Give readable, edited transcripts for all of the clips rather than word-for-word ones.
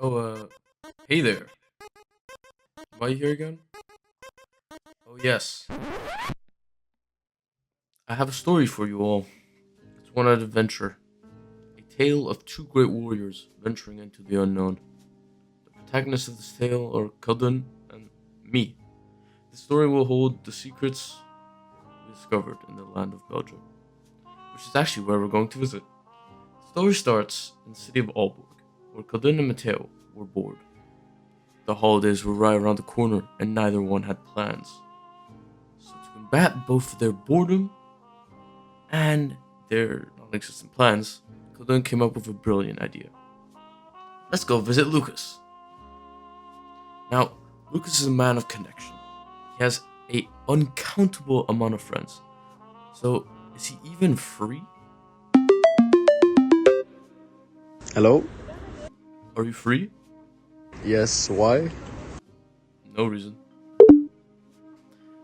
Oh, hey there. Am I here again? Oh, yes. I have a story for you all. It's one of adventure. A tale of two great warriors venturing into the unknown. The protagonists of this tale are Cullen and me. The story will hold the secrets we discovered in the land of Belgium, which is actually where we're going to visit. The story starts in the city of Aalborg, where Cullen and Matteo were bored. The holidays were right around the corner, and neither one had plans. So to combat both their boredom and their non-existent plans, Cullen came up with a brilliant idea. Let's go visit Lucas. Now, Lucas is a man of connection. He has a uncountable amount of friends. So, is he even free? Hello? Are you free? Yes, why? No reason.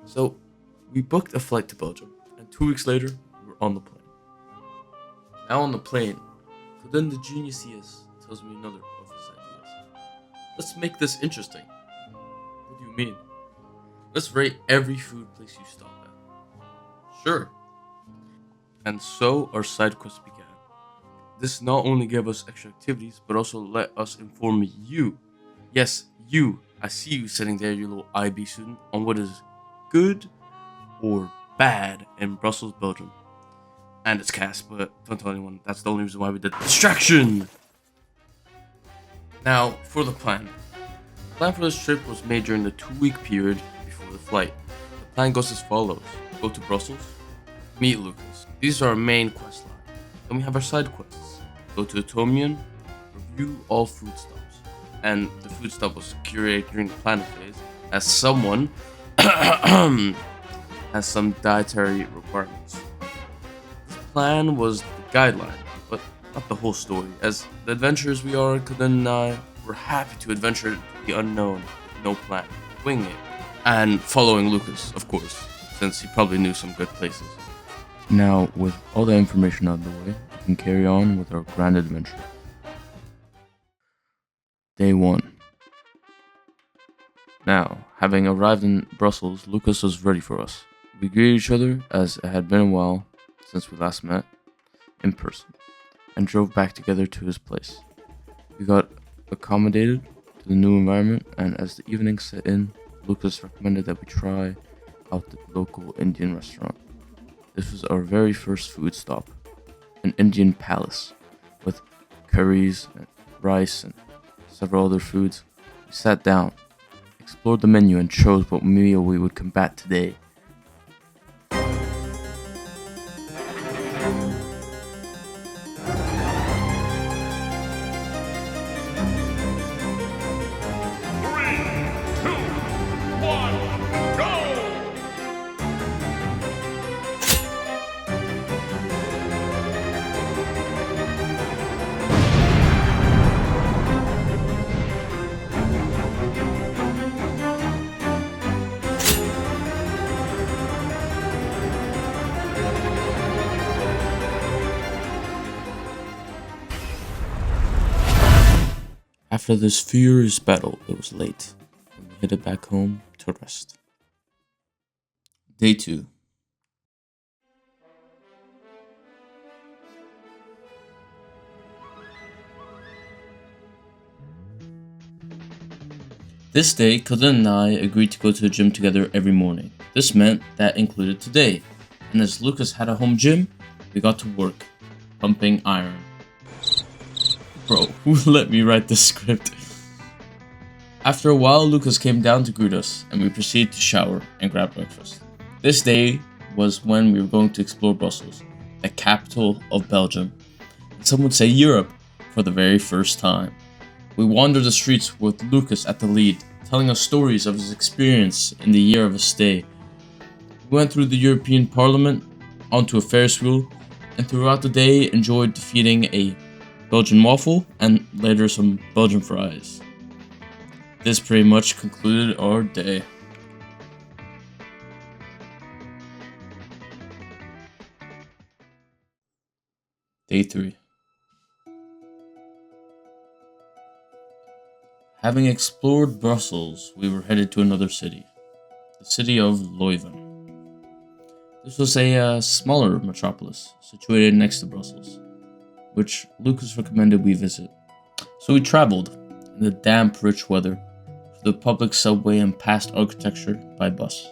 So, we booked a flight to Belgium, and 2 weeks later, we were on the plane. Now on the plane, Cullen the genius he is tells me another of his ideas. Let's make this interesting. What do you mean? Let's rate every food place you stop at. Sure. And so our side quest began. This not only gave us extra activities, but also let us inform you. Yes, you. I see you sitting there, you little IB student, on what is good or bad in Brussels, Belgium. And it's CAS, but don't tell anyone. That's the only reason why we did distraction. Now, for the plan. The plan for this trip was made during the 2 week period before the flight. The plan goes as follows. Go to Brussels, meet Lucas. These are our main quest line. Then we have our side quests. Go to Atomian, review all food stops. And the food stop was curated during the planning phase as someone has some dietary requirements. This plan was the guideline, but not the whole story. As the adventurers we are, Cullen and I were happy to adventure into the unknown with no plan, wing it, and following Lucas, of course, since he probably knew some good places. Now, with all that information out of the way, we can carry on with our grand adventure. Day 1. Now, having arrived in Brussels, Lucas was ready for us. We greeted each other as it had been a while since we last met in person, and drove back together to his place. We got accommodated to the new environment, and as the evening set in, Lucas recommended that we try out the local Indian restaurant. This was our very first food stop, an Indian palace with curries and rice and several other foods. We sat down, explored the menu, and chose what meal we would combat today. Three, two, one, go! After this furious battle, it was late, and we headed back home to rest. Day 2. This day, Cullen and I agreed to go to the gym together every morning. This meant that included today, and as Lucas had a home gym, we got to work, pumping iron. Bro, who let me write this script? After a while, Lucas came down to greet us, and we proceeded to shower and grab breakfast. This day was when we were going to explore Brussels, the capital of Belgium, and some would say Europe, for the very first time. We wandered the streets with Lucas at the lead, telling us stories of his experience in the year of his stay. We went through the European Parliament, onto a Ferris wheel, and throughout the day enjoyed defeating a Belgian waffle and later some Belgian fries. This pretty much concluded our day. Day 3. Having explored Brussels, we were headed to another city, the city of Leuven. This was a smaller metropolis situated next to Brussels, which Lucas recommended we visit. So we traveled in the damp, rich weather to the public subway and past architecture by bus.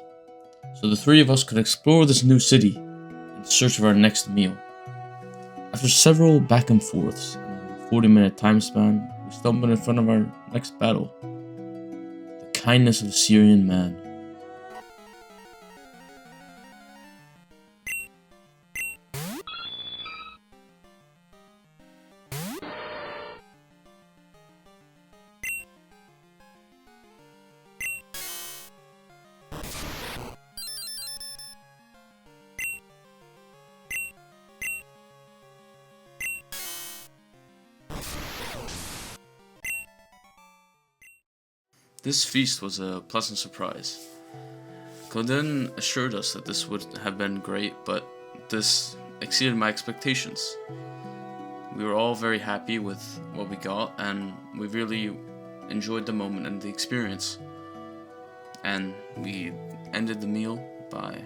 So the three of us could explore this new city in search of our next meal. After several back and forths and a 40-minute time span, we stumbled in front of our next battle. The kindness of a Syrian man. This feast was a pleasant surprise. Claudine assured us that this would have been great, but this exceeded my expectations. We were all very happy with what we got, and we really enjoyed the moment and the experience. And we ended the meal by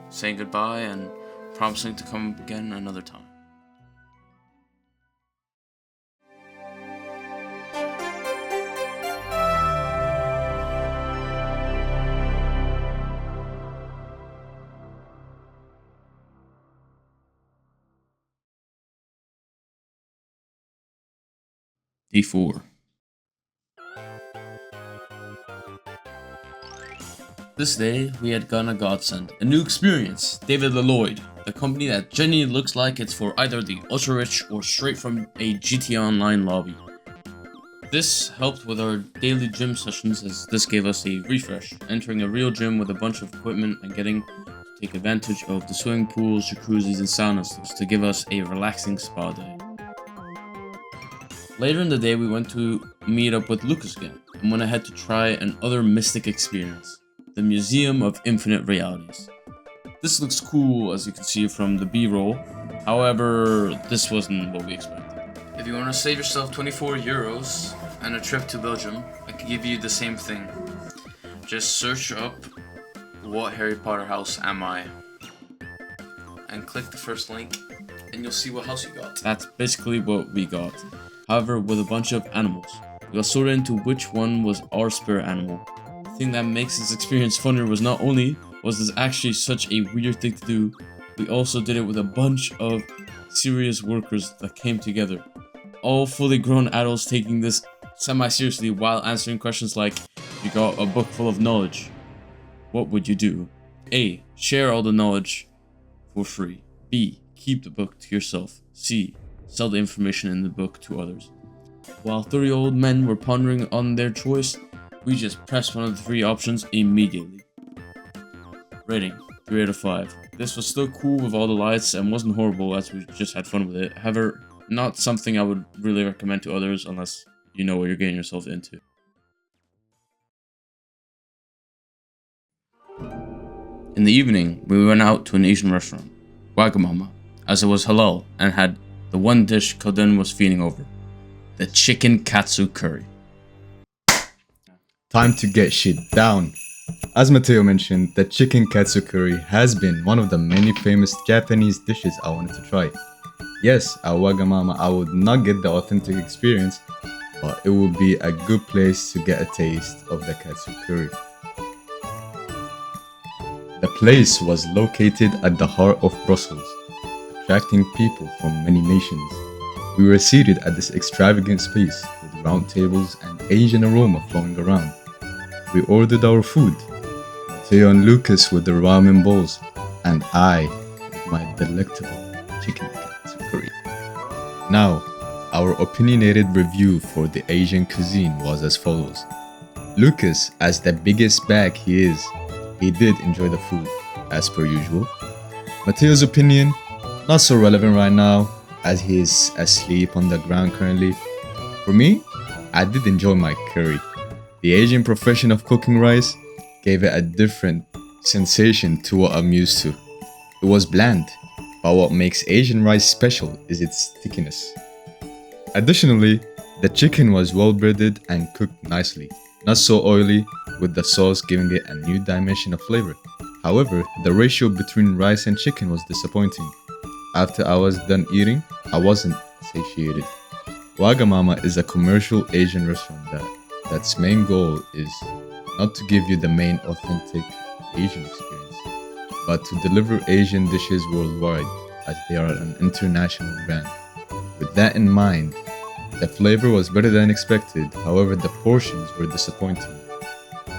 saying goodbye and promising to come again another time. D4. This day, we had gotten a godsend, a new experience, David Lloyd, the company that genuinely looks like it's for either the ultra-rich or straight from a GTA Online lobby. This helped with our daily gym sessions as this gave us a refresh, entering a real gym with a bunch of equipment and getting to take advantage of the swimming pools, jacuzzis, and saunas to give us a relaxing spa day. Later in the day, we went to meet up with Lucas again, and went ahead to try another mystic experience, the Museum of Infinite Realities. This looks cool, as you can see from the B-roll, however, this wasn't what we expected. If you want to save yourself 24 euros and a trip to Belgium, I can give you the same thing. Just search up what Harry Potter house am I, and click the first link, and you'll see what house you got. That's basically what we got. However, with a bunch of animals. We got sorted into which one was our spirit animal. The thing that makes this experience funner was not only was this actually such a weird thing to do, we also did it with a bunch of serious workers that came together. All fully grown adults taking this semi-seriously while answering questions like, you got a book full of knowledge, what would you do? A. Share all the knowledge for free. B. Keep the book to yourself. C. Sell the information in the book to others. While 30 old men were pondering on their choice, we just pressed one of the three options immediately. Rating, 3 out of 5. This was still cool with all the lights and wasn't horrible as we just had fun with it. However, not something I would really recommend to others unless you know what you're getting yourself into. In the evening, we went out to an Asian restaurant, Wagamama, as it was halal and had the one dish Claudine was feeding over, the chicken katsu curry. Time to get shit down. As Matteo mentioned, the chicken katsu curry has been one of the many famous Japanese dishes I wanted to try. Yes, at Wagamama I would not get the authentic experience, but it would be a good place to get a taste of the katsu curry. The place was located at the heart of Brussels, attracting people from many nations. We were seated at this extravagant space with round tables and Asian aroma flowing around. We ordered our food, Matteo and Lucas with the ramen bowls, and I with my delectable chicken katsu curry. Now, our opinionated review for the Asian cuisine was as follows. Lucas, as the biggest bag he is, he did enjoy the food, as per usual. Matteo's opinion, not so relevant right now, as he is asleep on the ground currently. For me, I did enjoy my curry. The Asian profession of cooking rice gave it a different sensation to what I'm used to. It was bland, but what makes Asian rice special is its stickiness. Additionally, The chicken was well breaded and cooked nicely, not so oily, with the sauce giving it a new dimension of flavor. However, the ratio between rice and chicken was disappointing. After I was done eating, I wasn't satiated. Wagamama is a commercial Asian restaurant that's main goal is not to give you the main authentic Asian experience, but to deliver Asian dishes worldwide as they are an international brand. With that in mind, the flavor was better than expected, however the portions were disappointing.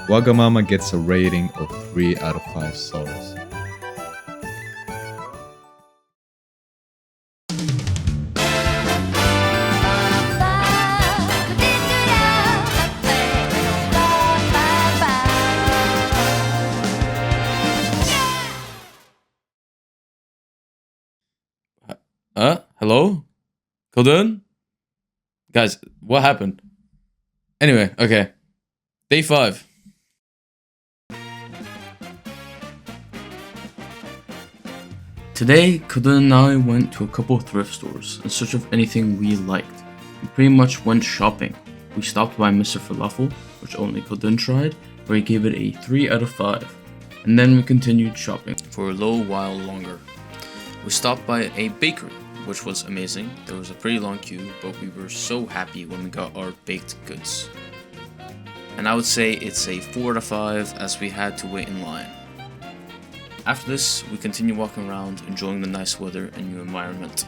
Wagamama gets a rating of 3 out of 5 stars. Hello? Golden? Guys, what happened? Anyway, okay. Day 5. Today, Kadun and I went to a couple thrift stores in search of anything we liked. We pretty much went shopping. We stopped by Mr. Falafel, which only Kadun tried, where he gave it a 3 out of 5. And then we continued shopping for a little while longer. We stopped by a bakery, which was amazing. There was a pretty long queue, but we were so happy when we got our baked goods. And I would say it's a 4 out of 5 as we had to wait in line. After this, we continued walking around, enjoying the nice weather and new environment.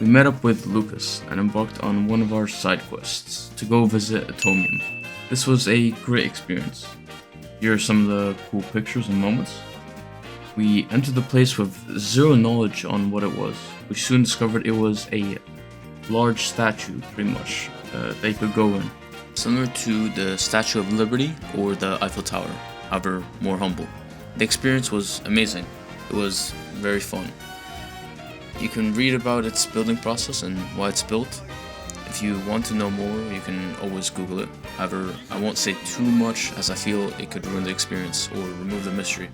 We met up with Lucas and embarked on one of our side quests to go visit Atomium. This was a great experience. Here are some of the cool pictures and moments. We entered the place with zero knowledge on what it was. We soon discovered it was a large statue, pretty much, they could go in. Similar to the Statue of Liberty or the Eiffel Tower, however more humble. The experience was amazing. It was very fun. You can read about its building process and why it's built. If you want to know more, you can always Google it. However, I won't say too much as I feel it could ruin the experience or remove the mystery,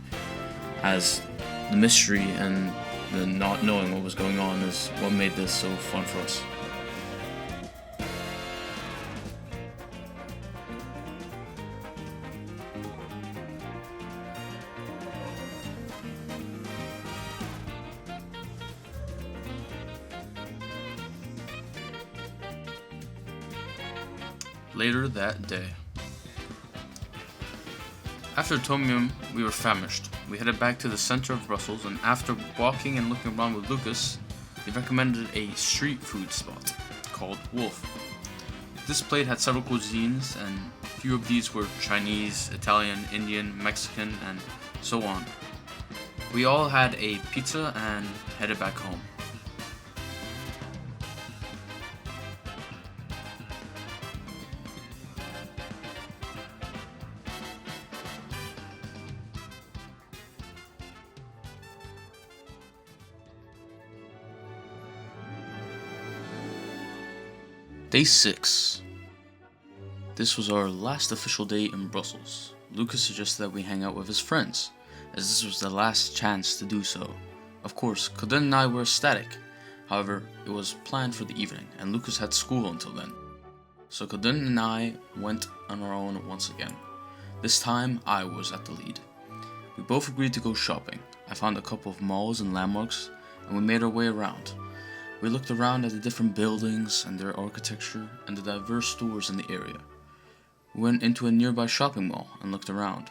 as the mystery and the not knowing what was going on is what made this so fun for us. Later that day. After Tomium, we were famished. We headed back to the center of Brussels, and after walking and looking around with Lucas, he recommended a street food spot called Wolf. This plate had several cuisines, and a few of these were Chinese, Italian, Indian, Mexican, and so on. We all had a pizza and headed back home. Day 6. This was our last official day in Brussels. Lucas suggested that we hang out with his friends, as this was the last chance to do so. Of course, Kaden and I were ecstatic. However, it was planned for the evening, and Lucas had school until then. So Kaden and I went on our own once again. This time, I was at the lead. We both agreed to go shopping. I found a couple of malls and landmarks, and we made our way around. We looked around at the different buildings and their architecture and the diverse stores in the area. We went into a nearby shopping mall and looked around.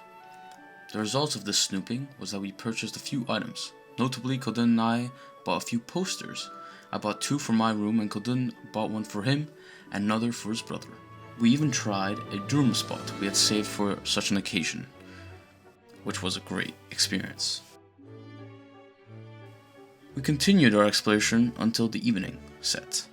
The results of this snooping was that we purchased a few items. Notably, Kodun and I bought a few posters. I bought 2 for my room, and Kodun bought one for him and another for his brother. We even tried a Durham spot we had saved for such an occasion, which was a great experience. We continued our exploration until the evening set,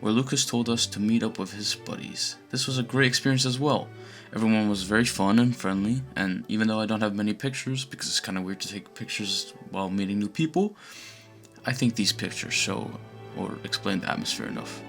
where Lucas told us to meet up with his buddies. This was a great experience as well. Everyone was very fun and friendly, and even though I don't have many pictures, because it's kind of weird to take pictures while meeting new people, I think these pictures show or explain the atmosphere enough.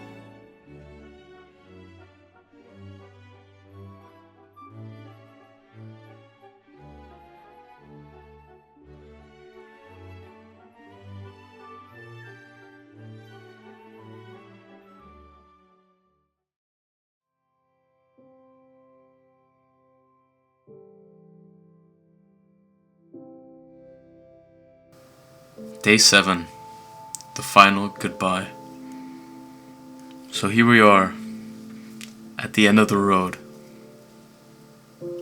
Day 7, the final goodbye. So here we are, at the end of the road.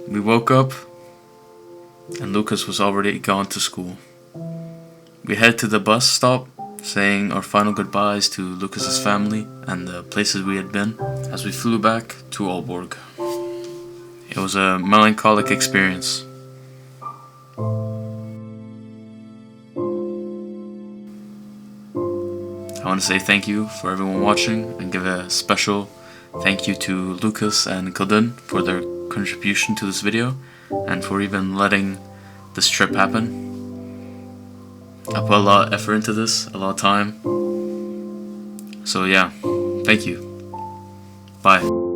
We woke up, and Lucas was already gone to school. We head to the bus stop, saying our final goodbyes to Lucas's family and the places we had been, as we flew back to Aalborg. It was a melancholic experience. I want to say thank you for everyone watching and give a special thank you to Lucas and Kildun for their contribution to this video and for even letting this trip happen. I put a lot of effort into this, a lot of time. So yeah, thank you. Bye.